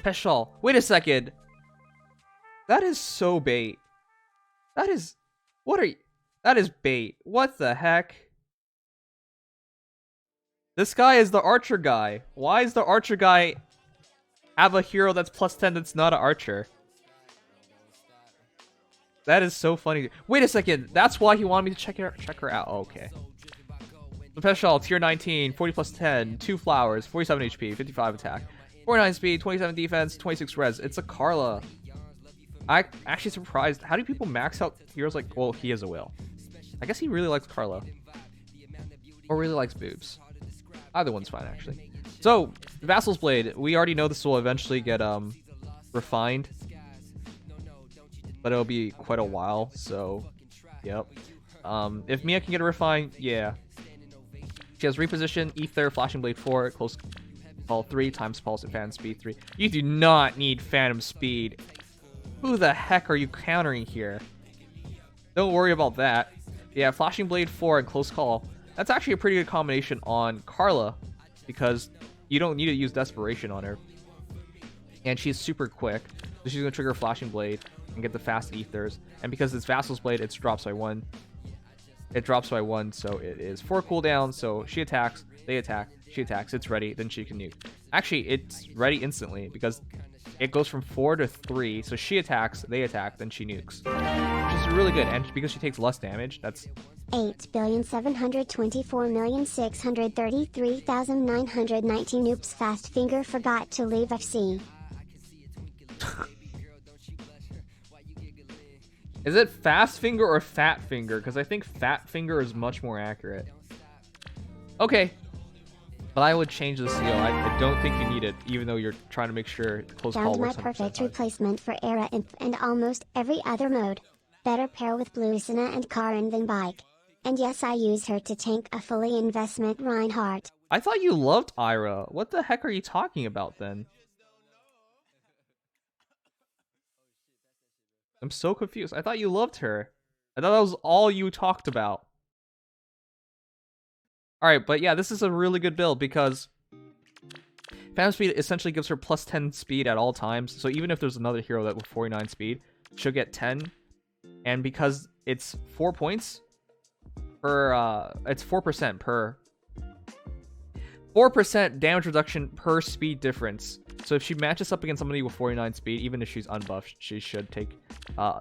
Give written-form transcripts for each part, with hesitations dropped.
Peshal. Wait a second. That is so bait. That is... What are you... That is bait. What the heck? This guy is the archer guy. Why is the archer guy have a hero that's plus 10 that's not an archer? That is so funny. Wait a second. That's why he wanted me to check her out. Oh, okay. The Peshal, tier 19, 40 plus 10, 2 flowers, 47 HP, 55 attack, 49 speed, 27 defense, 26 res. It's a Karla. I'm actually surprised. How do people max out heroes like... Well, he is a whale. I guess he really likes Karla. Or really likes boobs. Either one's fine, actually. So, Vassal's Blade. We already know this will eventually get refined. But it'll be quite a while, so... Yep. If Mia can get it refined, yeah. She has Reposition, Ether, Flashing Blade 4, Close Call 3, Times Pulse, and Phantom Speed 3. You do not need Phantom Speed. Who the heck are you countering here? Don't worry about that. Yeah, Flashing Blade 4 and Close Call. That's actually a pretty good combination on Karla, because you don't need to use Desperation on her. And she's super quick, so she's going to trigger Flashing Blade and get the fast Ethers. And because it's Vassal's Blade, it drops by 1. It drops by 1, so it is 4 cooldown, so she attacks, they attack, she attacks, it's ready, then she can nuke. Actually, it's ready instantly, because it goes from 4 to 3, so she attacks, they attack, then she nukes. Which is really good, and because she takes less damage, that's... 8,724,633,919 Oops, Fast Finger forgot to leave FC. Is it Fast Finger or Fat Finger? Because I think Fat Finger is much more accurate. Okay. But I would change the seal. I don't think you need it, even though you're trying to make sure Close Call Found my works 100% perfect fine. replacement for Era and almost every other mode. Better pair with Bluesina and Karin than Bike. And yes, I use her to tank a fully investment Reinhardt. I thought you loved Ira. What the heck are you talking about then? I'm so confused. I thought you loved her. I thought that was all you talked about. Alright, but yeah, this is a really good build because Phantom Speed essentially gives her plus 10 speed at all times. So even if there's another hero that with 49 speed, she'll get 10. And because it's 4 points per, it's 4% per... 4% damage reduction per speed difference. So if she matches up against somebody with 49 speed, even if she's unbuffed, she should take,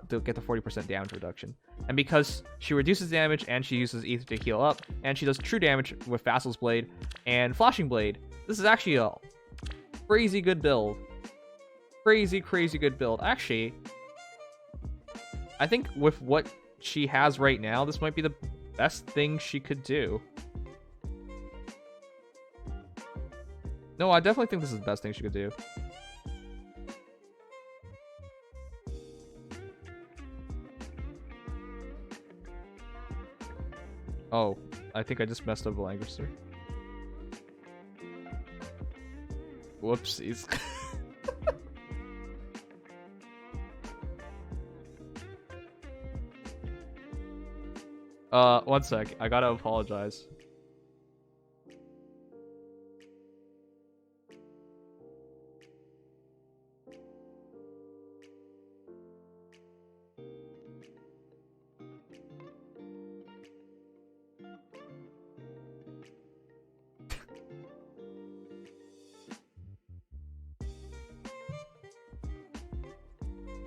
they'll get the 40% damage reduction. And because she reduces damage and she uses Ether to heal up, and she does true damage with Vassal's Blade and Flashing Blade, this is actually a crazy good build. Crazy good build. Actually, I think with what she has right now, this might be the best thing she could do. No, I definitely think this is the best thing she could do. Oh, I think I just messed up the Langrisser. Whoopsies. One sec. I gotta apologize.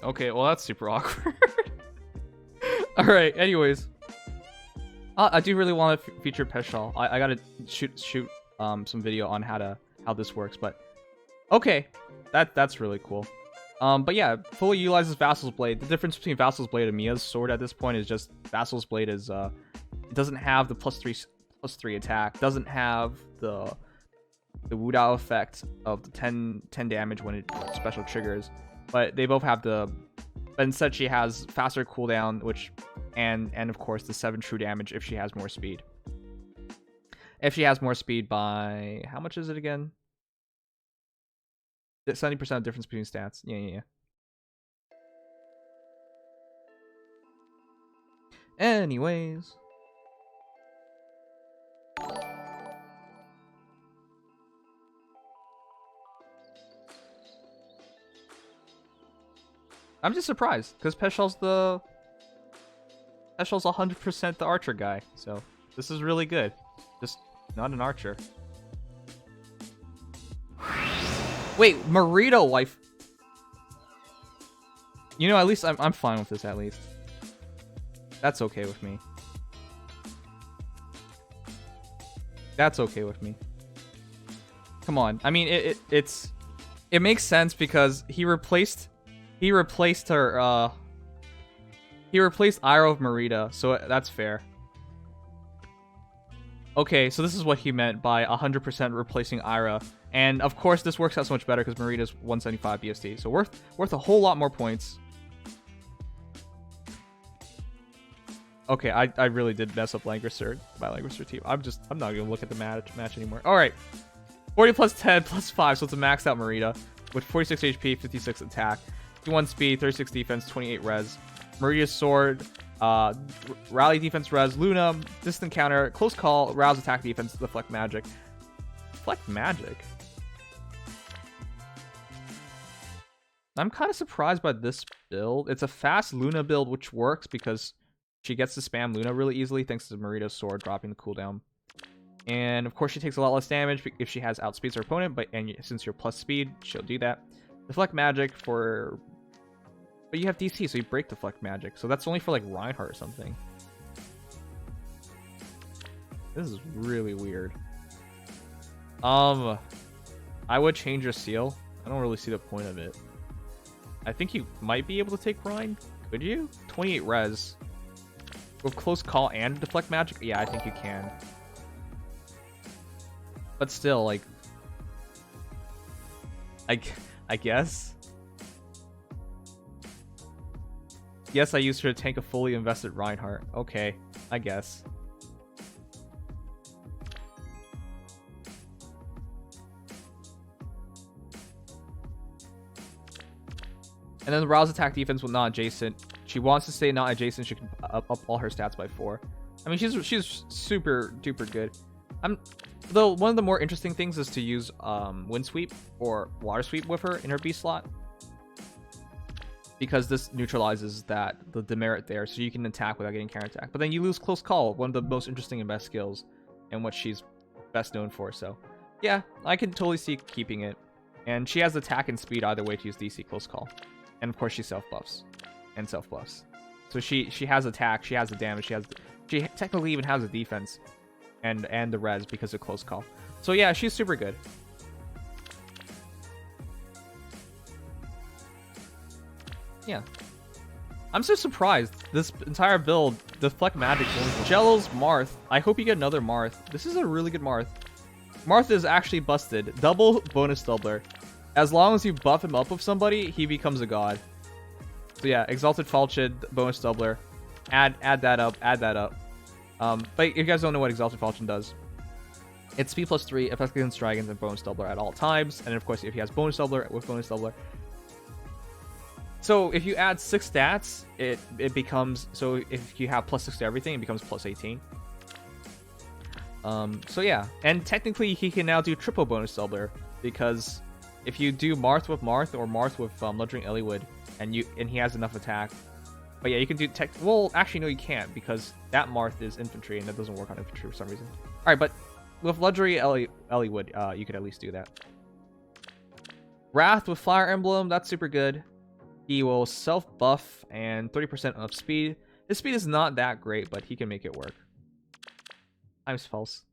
Okay, well that's super awkward. Alright, anyways. I do really want to feature Peshal. I gotta shoot some video on how this works, but okay. That's really cool. But yeah, fully utilizes Vassal's Blade. The difference between Vassal's Blade and Mia's sword at this point is just Vassal's Blade is it doesn't have the plus 3 attack, doesn't have the Wu-Dao effect of the 10 damage when it special triggers. But they both have but instead she has faster cooldown, which and of course the 7 true damage if she has more speed. If she has more speed by how much is it again? 70% difference between stats. Yeah. Anyways. I'm just surprised because Peshal's 100% the archer guy, so this is really good. Just not an archer. Wait, Marita wife. You know, at least I'm fine with this. At least that's okay with me. That's okay with me. Come on. I mean, it makes sense because he replaced her. He replaced Ira with Marita, so that's fair. Okay, so this is what he meant by 100% replacing Ira. And of course, this works out so much better because Marita's 175 BST, so worth a whole lot more points. Okay, I really did mess up Langrisser, my Langrisser team. I'm not gonna look at the match anymore. All right, 40 plus 10 plus 5, so it's a maxed out Marita with 46 HP, 56 attack, 51 speed, 36 defense, 28 res. Marita's sword, rally defense res, Luna, distant counter, close call, rouse attack defense, deflect magic. Deflect magic? I'm kind of surprised by this build. It's a fast Luna build, which works because she gets to spam Luna really easily thanks to Marita's sword dropping the cooldown. And of course she takes a lot less damage if she has outspeeds her opponent, and since you're plus speed, she'll do that. Deflect magic for... But you have DC, so you break deflect magic. So that's only for like Reinhardt or something. This is really weird. I would change your seal. I don't really see the point of it. I think you might be able to take Rhine. Could you? 28 res. With close call and deflect magic? Yeah, I think you can. But still, like... I guess? Yes, I used her to tank a fully invested Reinhardt. Okay, I guess. And then the rouse attack defense with not adjacent. She wants to stay not adjacent. She can up all her stats by 4. I mean, she's super duper good. Though one of the more interesting things is to use wind sweep or water sweep with her in her B slot, because this neutralizes the demerit there, so you can attack without getting counter attack. But then you lose close call, one of the most interesting and best skills, and what she's best known for. So yeah, I can totally see keeping it. And she has attack and speed either way to use DC close call. And of course she self buffs and self buffs. So she has attack, she has the damage, she technically even has the defense and the res because of close call. So yeah, she's super good. Yeah. I'm so surprised. This entire build, deflect magic. Jello's Marth. I hope you get another Marth. This is a really good Marth. Marth is actually busted. Double bonus doubler. As long as you buff him up with somebody, he becomes a god. So yeah, Exalted Falchion, bonus doubler. Add that up, add that up. But if you guys don't know what Exalted Falchion does, it's speed plus 3, effect against dragons, and bonus doubler at all times. And of course, if he has bonus doubler with bonus doubler. So if you add 6 stats, it becomes, so if you have plus 6 to everything, it becomes plus 18. So yeah, and technically he can now do triple bonus doubler, because if you do Marth with Marth or Marth with Bludgeoning Eliwood, and he has enough attack. But yeah, you can do well, actually no, you can't, because that Marth is infantry and that doesn't work on infantry for some reason. Alright, but with Bludgeoning Eliwood, you could at least do that. Wrath with Fire Emblem, that's super good. He will self-buff and 30% of speed. His speed is not that great, but he can make it work. Times Pulse.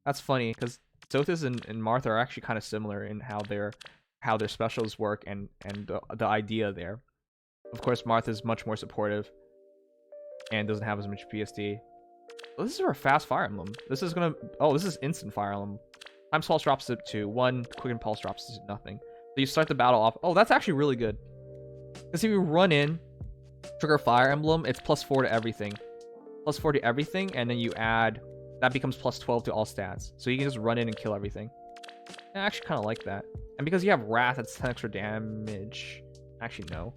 That's funny, because Sothis and Marth are actually kind of similar in how their specials work and the idea there. Of course, Marth is much more supportive and doesn't have as much PSD. Well, this is for a fast Fire Emblem. This is gonna... Oh, this is instant Fire Emblem. Times Pulse drops it to 1. Quicken Pulse drops to nothing. So you start the battle off... Oh, that's actually really good. Because if you run in, trigger Fire Emblem, it's plus 4 to everything. Plus 4 to everything, and then you add... That becomes plus 12 to all stats. So you can just run in and kill everything. I actually kind of like that. And because you have Wrath, that's 10 extra damage. Actually, no.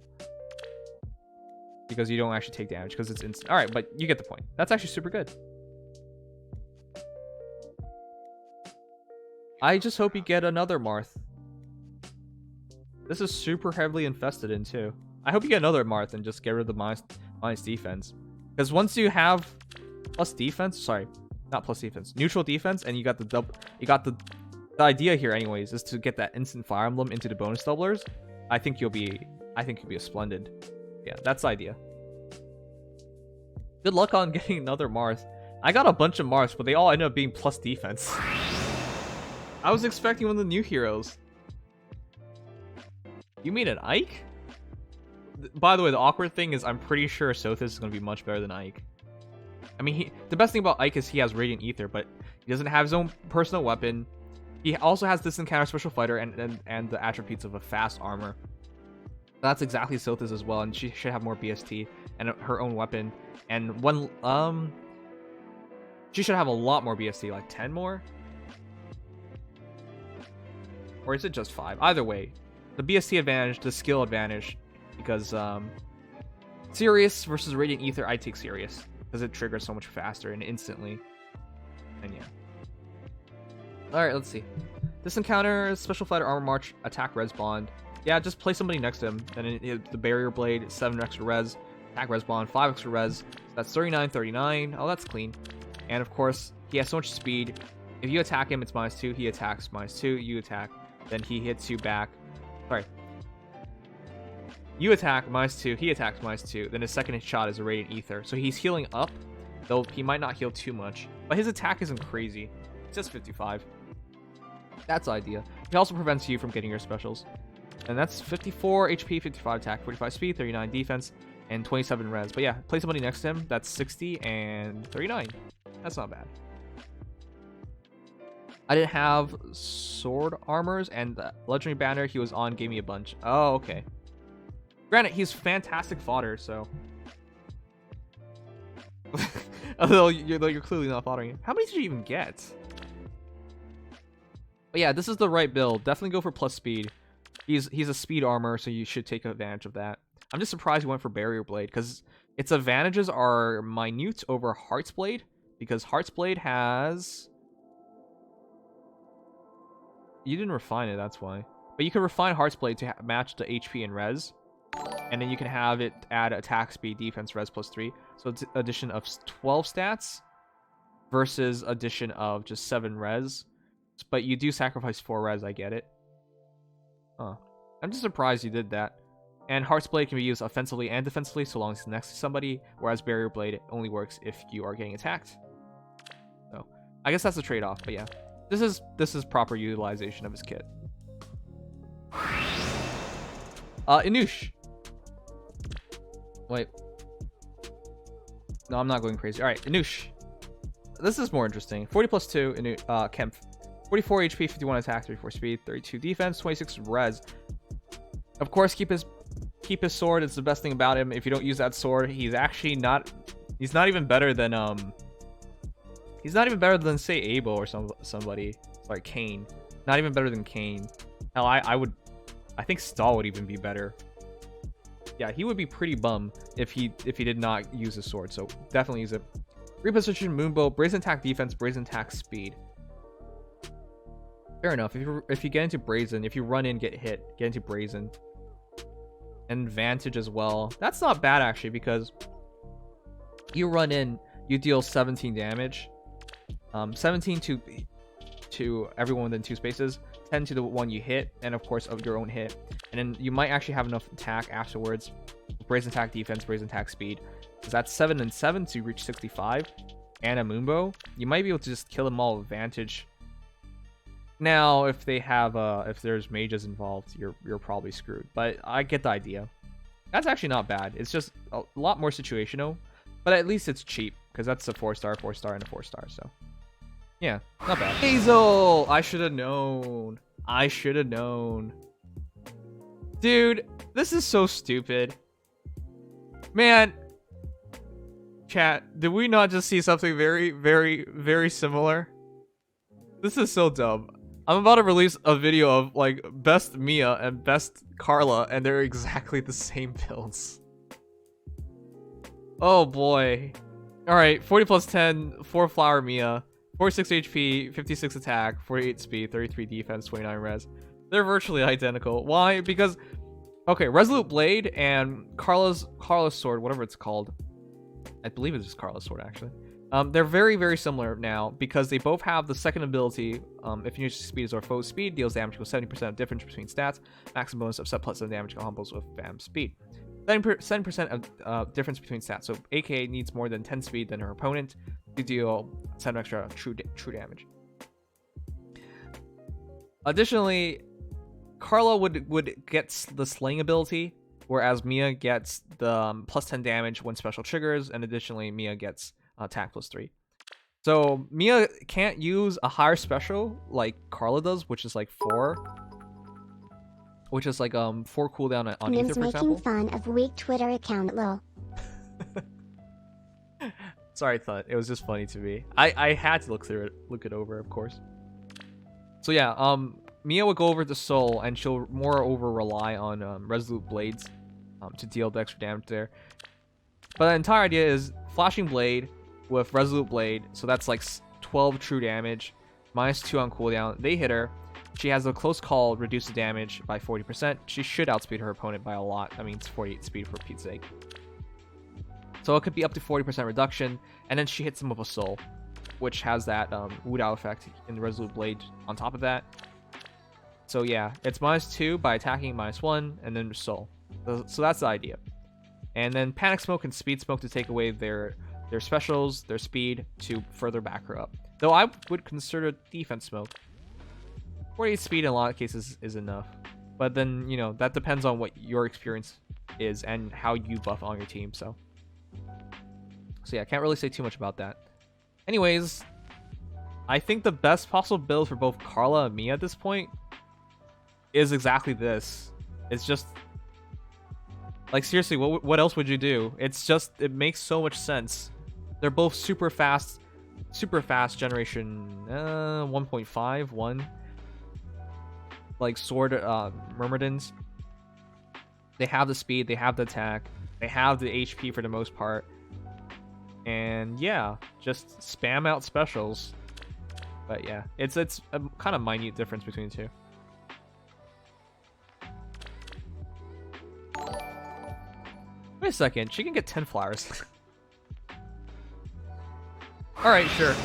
Because you don't actually take damage, because it's instant. Alright, but you get the point. That's actually super good. I just hope you get another Marth. This is super heavily infested in, too. I hope you get another Marth and just get rid of the minus defense. Because once you have plus defense, sorry, not plus defense, neutral defense, and you got the idea here anyways is to get that instant Fire Emblem into the bonus doublers. I think you'll be a splendid. Yeah, that's the idea. Good luck on getting another Marth. I got a bunch of Marths, but they all ended up being plus defense. I was expecting one of the new heroes. You mean an Ike? By the way, the awkward thing is I'm pretty sure Sothis is going to be much better than Ike. I mean, the best thing about Ike is he has Radiant Ether, but he doesn't have his own personal weapon. He also has this encounter special fighter and the attributes of a fast armor. That's exactly Sothis as well, and she should have more BST and her own weapon. And she should have a lot more BST, like 10 more? Or is it just 5? Either way, the BST advantage, the skill advantage, because Sirius versus Radiant Ether, I take Sirius because it triggers so much faster and instantly. And yeah. Alright, let's see. This encounter, Special Fighter Armor March, attack res bond. Yeah, just play somebody next to him. Then the Barrier Blade, 7 extra res, attack res bond, 5 extra res. So that's 39. Oh, that's clean. And of course, he has so much speed. If you attack him, it's -2. He attacks -2. You attack, then he hits you back. Sorry. You attack -2. He attacks -2. Then his second shot is a Radiant Ether. So he's healing up, though he might not heal too much. But his attack isn't crazy. It's just 55. That's the idea. It also prevents you from getting your specials. And that's 54 HP, 55 attack, 45 speed, 39 defense, and 27 res. But yeah, play somebody next to him. That's 60 and 39. That's not bad. I didn't have sword armors, and the legendary banner he was on gave me a bunch. Oh, okay. Granted, he's fantastic fodder, so. Although you're clearly not foddering him. How many did you even get? But yeah, this is the right build. Definitely go for plus speed. He's a speed armor, so you should take advantage of that. I'm just surprised he went for Barrier Blade, because its advantages are minute over Heart's Blade, because Heart's Blade has... You didn't refine it, that's why. But you can refine Heart's Blade to match the HP and res, and then you can have it add attack speed, defense, res +3. So it's addition of 12 stats versus addition of just 7 res. But you do sacrifice 4 res, I get it. Huh. I'm just surprised you did that. And Heart's Blade can be used offensively and defensively so long as it's next to somebody, whereas Barrier Blade only works if you are getting attacked. So I guess that's a trade-off, but yeah. This is proper utilization of his kit. Inush. Wait. No, I'm not going crazy. Alright, Inush. This is more interesting. 40 plus 2, Kempf. 44 HP, 51 attack, 34 speed, 32 defense, 26 res. Of course, keep his sword. It's the best thing about him. If you don't use that sword, he's actually not. He's not even better than He's not even better than say Abel or somebody. Sorry, Kane. Not even better than Kane. Hell, I think Stahl would even be better. Yeah, he would be pretty bum if he did not use his sword. So definitely use it. Reposition Moonbow, brazen attack defense, brazen attack speed. Fair enough. If you get into brazen, if you run in, get hit, get into brazen. And vantage as well. That's not bad actually, because you run in, you deal 17 damage. 17 to everyone within 2 spaces, 10 to the one you hit, and of course of your own hit. And then you might actually have enough attack afterwards. Brazen attack defense, brazen attack speed. Because that's 7 and 7 to reach 65. And a Moonbow. You might be able to just kill them all with vantage. Now, if they have if there's mages involved, you're probably screwed. But I get the idea. That's actually not bad. It's just a lot more situational, but at least it's cheap because that's a 4-star, 4-star, and a 4-star. So, yeah, not bad. Hazel, I should have known. I should have known. Dude, this is so stupid. Man, chat, did we not just see something very, very, very similar? This is so dumb. I'm about to release a video of like best Mia and best Karla, and they're exactly the same builds. Oh boy. Alright, 40 plus 10, 4 flower Mia, 46 HP, 56 attack, 48 speed, 33 defense, 29 res. They're virtually identical. Why? Because Okay, Resolute Blade and Carla's sword, whatever it's called. I believe it's just Carla's sword, actually. They're very, very similar now because they both have the second ability. If your speed is or foe's speed, deals damage equals 70% of difference between stats. Maximum bonus of set plus 7 damage combos with FAM speed. 7% of difference between stats. So AKA needs more than 10 speed than her opponent to deal 7 extra true damage. Additionally, Karla would get the slaying ability, whereas Mia gets the plus 10 damage when special triggers, and additionally Mia gets attack plus 3. So Mia can't use a higher special like Karla does, which is like 4. Which is like 4 cooldown on Ether, for example. Making fun of weak Twitter account lol. Sorry, Thud. It was just funny to me. I had to look it over, of course. So yeah, Mia will go over to Soul, and she'll moreover rely on Resolute Blades to deal the extra damage there. But the entire idea is Flashing Blade with Resolute Blade, so that's like 12 true damage, -2 on cooldown. They hit her. She has a close call, reduce the damage by 40%. She should outspeed her opponent by a lot. I mean, it's 48 speed for Pete's sake. So it could be up to 40% reduction, and then she hits him with a Soul, which has that Wu Dao effect in the Resolute Blade on top of that. So yeah, it's -2 by attacking, -1, and then Soul. So that's the idea. And then Panic Smoke and Speed Smoke to take away their specials, their speed, to further back her up. Though I would consider Defense Smoke. 48 speed in a lot of cases is enough. But then, you know, that depends on what your experience is and how you buff on your team, so yeah, I can't really say too much about that. Anyways, I think the best possible build for both Karla and Mia at this point is exactly this. It's just like, seriously, what else would you do? It's just, it makes so much sense. They're both super fast generation 1.5, 1. Like sword Myrmidons. They have the speed, they have the attack, they have the HP for the most part. And yeah, just spam out specials. But yeah, it's a kind of minute difference between the two. Wait a second, she can get 10 flowers. Alright, sure.